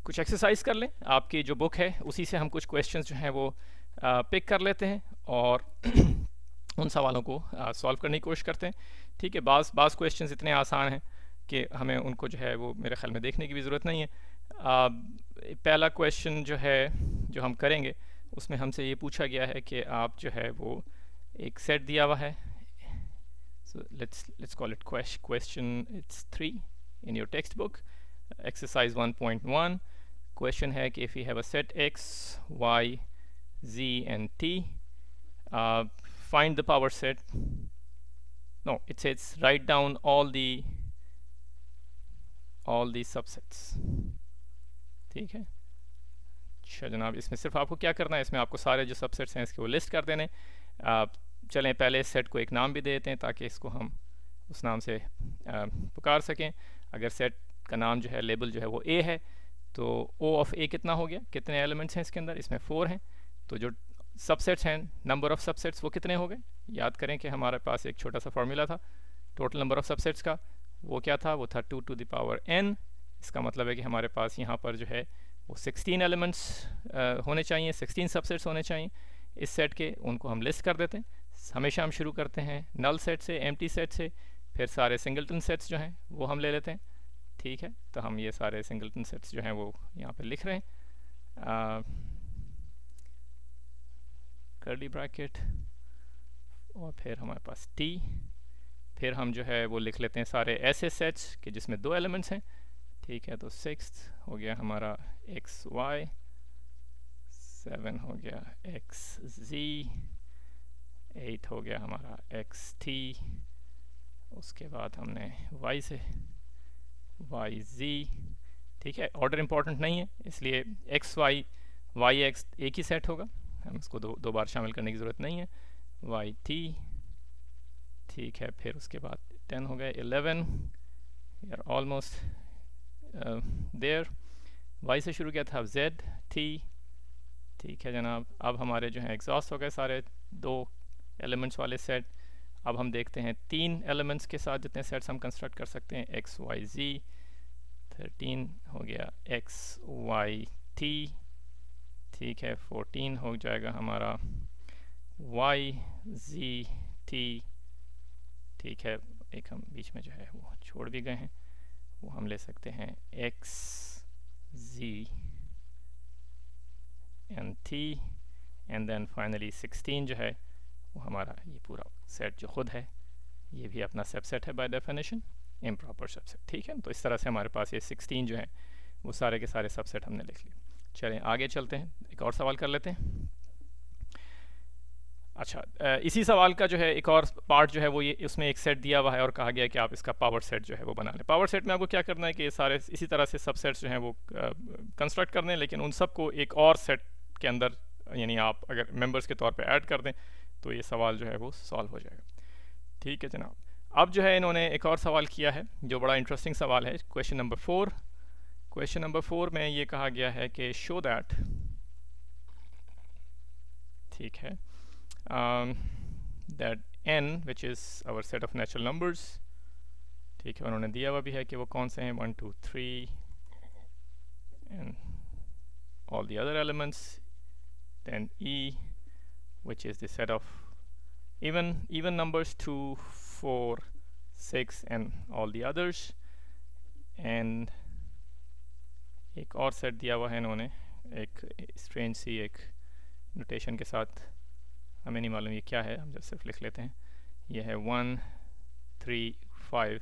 कुछ एक्सरसाइज कर लें, आपकी जो बुक है उसी से हम कुछ क्वेश्चंस जो हैं वो पिक कर लेते हैं और उन सवालों को सॉल्व करने की कोशिश करते हैं। ठीक है, बाज़ क्वेश्चंस इतने आसान हैं कि हमें उनको जो है वो मेरे ख्याल में देखने की भी ज़रूरत नहीं है। पहला क्वेश्चन जो है जो हम करेंगे उसमें हमसे ये पूछा गया है कि आप जो है वो एक सेट दिया हुआ है। So let's call it question. It's 3 in your textbook. Exercise 1.1. Question है कि if we have a set x, y, z and t, find the power set. No, it says write down all the subsets. ठीक है, अच्छा जनाब, इसमें सिर्फ आपको क्या करना है, इसमें आपको सारे जो सबसेट्स हैं इसके वो लिस्ट कर देने। चलें पहले सेट को एक नाम भी दे देते हैं ताकि इसको हम उस नाम से पुकार सकें। अगर सेट का नाम जो है, लेबल जो है वो ए है, तो ओ ऑफ ए कितना हो गया, कितने एलिमेंट्स हैं इसके अंदर, इसमें 4 हैं। तो जो सबसेट्स हैं, नंबर ऑफ सबसेट्स वो कितने हो गए, याद करें कि हमारे पास एक छोटा सा फार्मूला था टोटल नंबर ऑफ सबसेट्स का। वो क्या था, वो था 2 to the power n। इसका मतलब है कि हमारे पास यहाँ पर जो है वो 16 एलिमेंट्स होने चाहिए, 16 सबसेट्स होने चाहिए इस सेट के। उनको हम लिस्ट कर देते हैं। हमेशा हम शुरू करते हैं नल सेट से, एम्प्टी सेट से, फिर सारे सिंगलटन सेट्स जो हैं वो हम ले लेते हैं। ठीक है, तो हम ये सारे सिंगलटन सेट्स जो हैं वो यहाँ पे लिख रहे हैं, कर्ली ब्रैकेट, और फिर हमारे पास टी। फिर हम जो है वो लिख लेते हैं सारे ऐसे सेट्स कि जिसमें 2 एलिमेंट्स हैं। ठीक है, तो 6 हो गया हमारा एक्स वाई, 7 हो गया एक्स जी, 8 हो गया हमारा एक्स टी, उसके बाद हमने y से वाई जी। ठीक है, ऑर्डर इंपॉर्टेंट नहीं है इसलिए एक्स वाई वाई एक्स एक ही सेट होगा, हम इसको दो बार शामिल करने की ज़रूरत नहीं है। वाई टी, ठीक है, फिर उसके बाद 10 हो गए, 11, we are almost there. Y से शुरू किया था जेड टी। ठीक है जनाब, अब हमारे जो हैं एग्जॉस्ट हो गए सारे 2 एलिमेंट्स वाले सेट। अब हम देखते हैं 3 एलिमेंट्स के साथ जितने सेट्स हम कंस्ट्रक्ट कर सकते हैं, एक्स वाई जी। 13 हो गया एक्स वाई टी। ठीक है, 14 हो जाएगा हमारा वाई जी टी। ठीक है, एक हम बीच में जो है वो छोड़ भी गए हैं, वो हम ले सकते हैं X G N T. And then finally 16 जो है वो हमारा ये पूरा सेट जो खुद है ये भी अपना सबसेट है बाय डेफिनेशन, इम्प्रॉपर सबसेट। ठीक है, तो इस तरह से हमारे पास ये 16 जो है वो सारे के सारे सबसेट हमने लिख लिए। चलें आगे चलते हैं, एक और सवाल कर लेते हैं। अच्छा, इसी सवाल का जो है एक और पार्ट जो है वो ये, उसमें एक सेट दिया हुआ है और कहा गया है कि आप इसका पावर सेट जो है वो बना लें। पावर सेट में आपको क्या करना है कि ये सारे इसी तरह से सबसेट्स जो हैं वो कंस्ट्रक्ट करने, लेकिन उन सबको एक और सेट के अंदर, यानी आप अगर मेंबर्स के तौर पे ऐड कर दें तो ये सवाल जो है वो सॉल्व हो जाएगा। ठीक है जनाब, अब जो है इन्होंने एक और सवाल किया है जो बड़ा इंटरेस्टिंग सवाल है, क्वेश्चन नंबर 4। क्वेश्चन नंबर 4 में ये कहा गया है कि शो दैट, ठीक है, that n which is our set of natural numbers, ठीक है, उन्होंने दिया हुआ भी है कि वो कौन से हैं, 1 2 3 and all the other elements, then e which is the set of even numbers 2 4 6 and all the others, and एक और सेट दिया हुआ है इन्होंने एक स्ट्रेंज सी एक नोटेशन के साथ, हमें नहीं मालूम ये क्या है, हम जब सिर्फ लिख लेते हैं ये है 1 3 5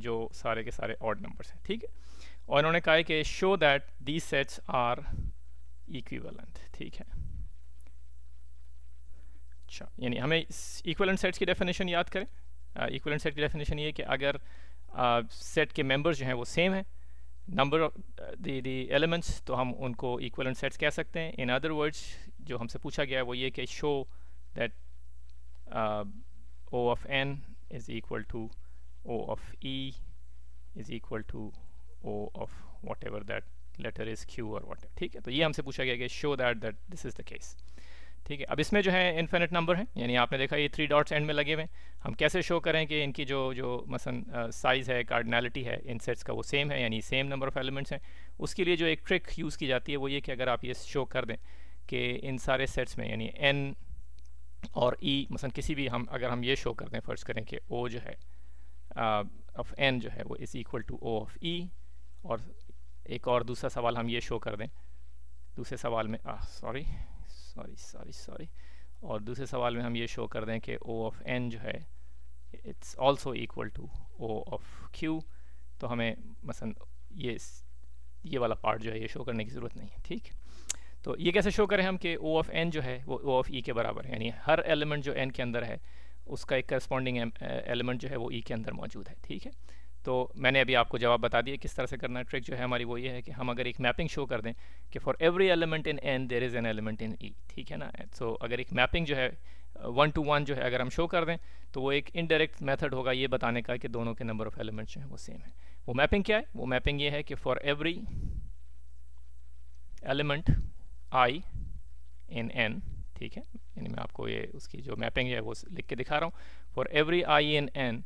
जो सारे के सारे ऑड नंबर्स हैं। ठीक है, और इन्होंने कहा है कि show that these sets are equivalent. ठीक है, अच्छा, यानी हमें इक्विवेलेंट सेट्स की डेफिनेशन याद करें। इक्विवेलेंट सेट की डेफिनेशन ये है कि अगर सेट के मेंबर्स जो हैं वो सेम है, नंबर ऑफ द एलिमेंट्स, तो हम उनको इक्विवेलेंट सेट्स कह सकते हैं। इन अदर वर्ड्स जो हमसे पूछा गया है वो ये कि show that O of n is equal to O of e is equal to O of whatever that letter is, Q or whatever। ठीक है, तो ये हमसे पूछा गया कि show that this is the case। ठीक है। अब इसमें जो है इन्फिनिट नंबर है, यानी आपने देखा ये 3 डॉट्स एंड में लगे हुए हैं। हम कैसे शो करें कि इनकी जो मसलन साइज़ है, कार्डिनलिटी है इन सेट्स का, वो सेम है, यानी सेम नंबर ऑफ एलिमेंट्स हैं। उसके लिए जो एक ट्रिक यूज़ की जाती है वो ये कि अगर आप ये शो कर दें कि इन सारे सेट्स में यानी n और e मसलन किसी भी अगर हम ये शो कर दें, फ़र्ज़ करें कि o जो है ऑफ n जो है वो is equal to o of e, और एक और दूसरा सवाल हम ये शो कर दें, दूसरे सवाल में सॉरी और दूसरे सवाल में हम ये शो कर दें कि o ऑफ n जो है it's also equal to o of q, तो हमें मसलन ये वाला पार्ट जो है ये शो करने की ज़रूरत नहीं है। ठीक, तो ये कैसे शो करें हम कि o ऑफ n जो है वो o ऑफ e के बराबर है, यानी हर एलिमेंट जो n के अंदर है उसका एक करस्पॉन्डिंग एलिमेंट जो है वो e के अंदर मौजूद है। ठीक है, तो मैंने अभी आपको जवाब बता दिया किस तरह से करना है। ट्रिक जो है हमारी वो ये है कि हम अगर एक मैपिंग शो कर दें कि for every element in n there is an element in e, ठीक है ना। सो अगर एक मैपिंग जो है 1 to 1 जो है अगर हम शो कर दें तो वो एक इनडायरेक्ट मेथड होगा ये बताने का कि दोनों के नंबर ऑफ एलिमेंट्स जो हैं वो सेम है। वो मैपिंग क्या है? वो मैपिंग ये है कि for every element i in n, ठीक है, यानी मैं आपको ये उसकी जो मैपिंग है वो लिख के दिखा रहा हूँ। For every i in n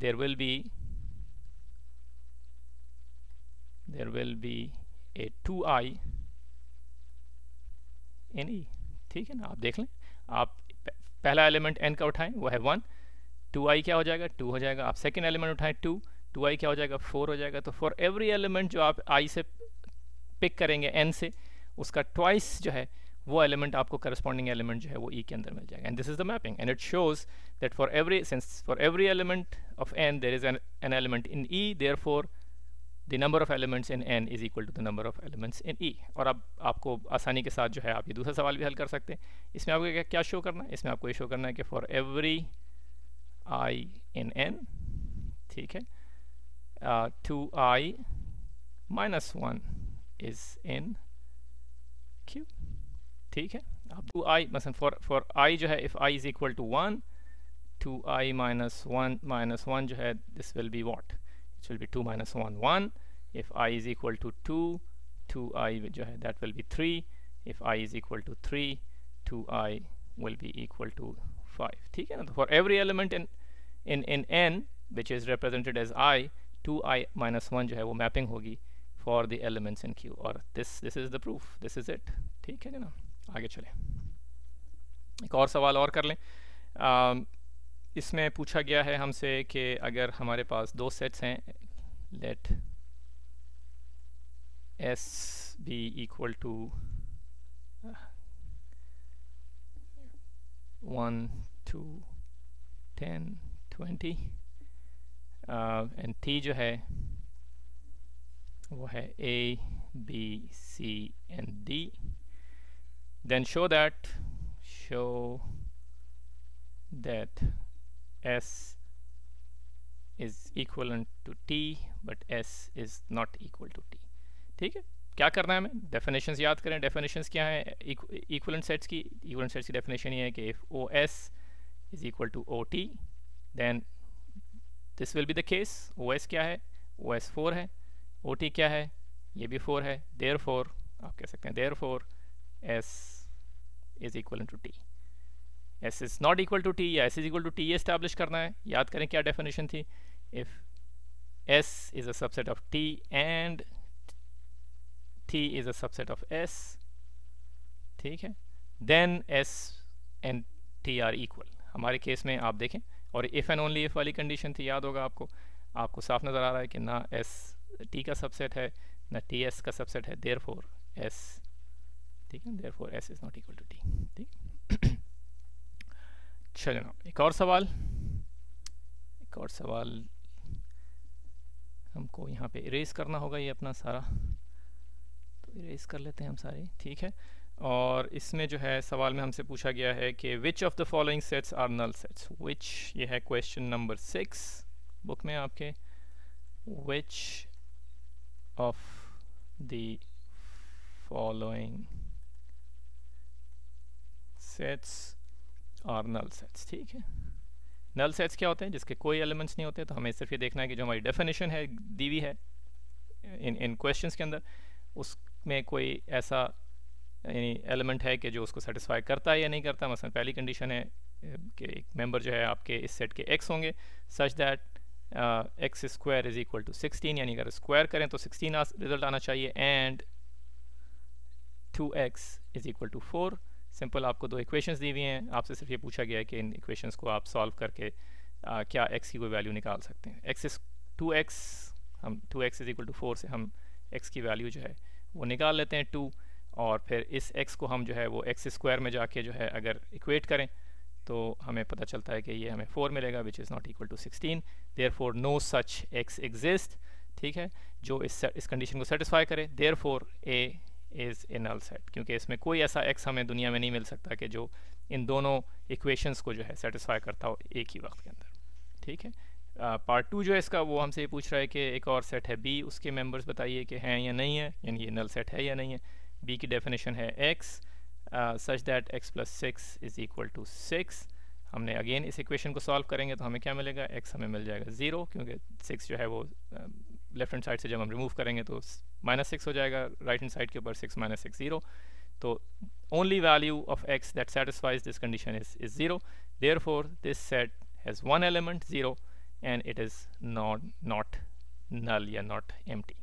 there will be a 2i in e, ठीक है ना। आप देख लें, आप पहला एलिमेंट n का उठाएं वो है 1, 2i क्या हो जाएगा 2 हो जाएगा। आप सेकंड एलिमेंट उठाएं 2i क्या हो जाएगा 4 हो जाएगा। तो फॉर एवरी एलिमेंट जो आप i से पिक करेंगे n से, उसका ट्वाइस जो है वो एलिमेंट आपको करस्पॉन्डिंग एलिमेंट जो है वो e के अंदर मिल जाएगा। And this is the mapping and it shows that for every element of n there is an element in e, therefore the number of elements in n is equal to the number of elements in e। और अब आपको आसानी के साथ जो है आप ये दूसरा सवाल भी हल कर सकते हैं। इसमें आपको क्या शो करना है? इसमें आपको ये शो करना है कि for every i in n, ठीक है, 2i minus 1 is in q, ठीक है। अब 2i मसलन फॉर i जो है if i is equal to 1, 2i minus 1 जो है this will be what? It will be 2 minus 1 1. If I is equal to 2, 2i जो है that will be 3. If I is equal to 3, 2i will be equal to 5, ठीक है ना। तो for every element in n which is represented as i, 2i minus 1 जो है वो mapping होगी for the elements in q, और this is the proof, this is it, ठीक है ना। आगे चलें, एक और सवाल और कर लें। इसमें पूछा गया है हमसे कि अगर हमारे पास दो सेट्स हैं, let S be equal to 1 2 10 20 and T जो है वो है A B C and D, then show that S is equivalent to T but S is not equal to T, ठीक है। क्या करना है हमें? डेफिनेशंस याद करें। डेफिनेशंस क्या है इक्विवेलेंट सेट्स की? इक्विवेलेंट सेट्स की डेफिनेशन ये है कि if OS is equal to OT then this will be the case। OS क्या है? OS 4 है। OT क्या है? ये भी 4 है। therefore आप कह सकते हैं therefore S is equivalent to T। S is not equal to T या S is equal to T ये establish करना है। याद करें क्या definition थी? If S is a subset of T and T is a subset of S, ठीक है, then S and T are equal। हमारे केस में आप देखें, और if and only if वाली कंडीशन थी, याद होगा आपको साफ नज़र आ रहा है कि ना S T का सबसेट है ना T S का सबसेट है, therefore S, ठीक है, therefore S is not equal to T, ठीक। चलो ना एक और सवाल हमको यहाँ पे इरेज करना होगा ये अपना सारा, तो इरेज कर लेते हैं हम सारे, ठीक है। और इसमें जो है सवाल में हमसे पूछा गया है कि which of the following sets are null sets, which, ये है क्वेश्चन नंबर 6 बुक में आपके, which of the following sets are null sets, ठीक है। नल सेट्स क्या होते हैं? जिसके कोई एलिमेंट्स नहीं होते। तो हमें सिर्फ ये देखना है कि जो हमारी डेफिनेशन है दी हुई है इन क्वेश्चंस के अंदर, उसमें कोई ऐसा यानी एलिमेंट है कि जो उसको सेटिस्फाई करता है या नहीं करता। मसलन पहली कंडीशन है कि एक मेंबर जो है आपके इस सेट के एक्स होंगे such that x square is equal to 16, यानी अगर स्क्वायर करें तो 16 रिजल्ट आना चाहिए, and 2x is equal to 4। सिंपल, आपको दो इक्वेशंस दी हुई हैं, आपसे सिर्फ ये पूछा गया है कि इन इक्वेशंस को आप सॉल्व करके क्या x की कोई वैल्यू निकाल सकते हैं। x इज 2x, हम 2x इज इक्वल टू 4 से हम x की वैल्यू जो है वो निकाल लेते हैं 2, और फिर इस x को हम जो है वो x स्क्वायर में जाके जो है अगर इक्वेट करें तो हमें पता चलता है कि ये हमें 4 मिलेगा, which is not equal to 16। Therefore no such x exist, ठीक है, जो इस कंडीशन को सेटिस्फाई करे। Therefore a is a null set, क्योंकि इसमें कोई ऐसा x हमें दुनिया में नहीं मिल सकता कि जो इन दोनों इक्वेशंस को जो है सेटिस्फाई करता हो एक ही वक्त के अंदर, ठीक है। पार्ट 2 जो है इसका, वो हमसे ये पूछ रहा है कि एक और सेट है b, उसके मेंबर्स बताइए कि हैं या नहीं है, यानी ये नल सेट है या नहीं है। b की डेफिनेशन है x such that x plus 6 is equal to 6। हमने अगेन इस इक्वेशन को सॉल्व करेंगे तो हमें क्या मिलेगा, x हमें मिल जाएगा 0, क्योंकि 6 जो है वो लेफ्ट हैंड साइड से जब हम रिमूव करेंगे तो -6 हो जाएगा, राइट हैंड साइड के ऊपर 6 - 6 0। तो only value of x that satisfies this condition is 0। Therefore this set has one element 0 and it is not null या नॉट एम्प्टी।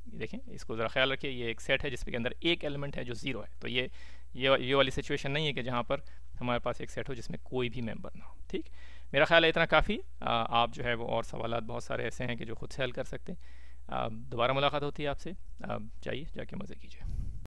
देखें, इसको ज़रा ख्याल रखिए, ये एक सेट है जिसके अंदर एक एलिमेंट है जो 0 है। तो ये वाली सिचुएशन नहीं है कि जहाँ पर हमारे पास एक सेट हो जिसमें कोई भी मेंबर ना हो, ठीक। मेरा ख्याल है इतना काफ़ी। आप जो है वो और सवालात बहुत सारे ऐसे हैं कि जो खुद से हल कर सकते हैं। दोबारा मुलाकात होती है आपसे, जाइए जाके मज़े कीजिए।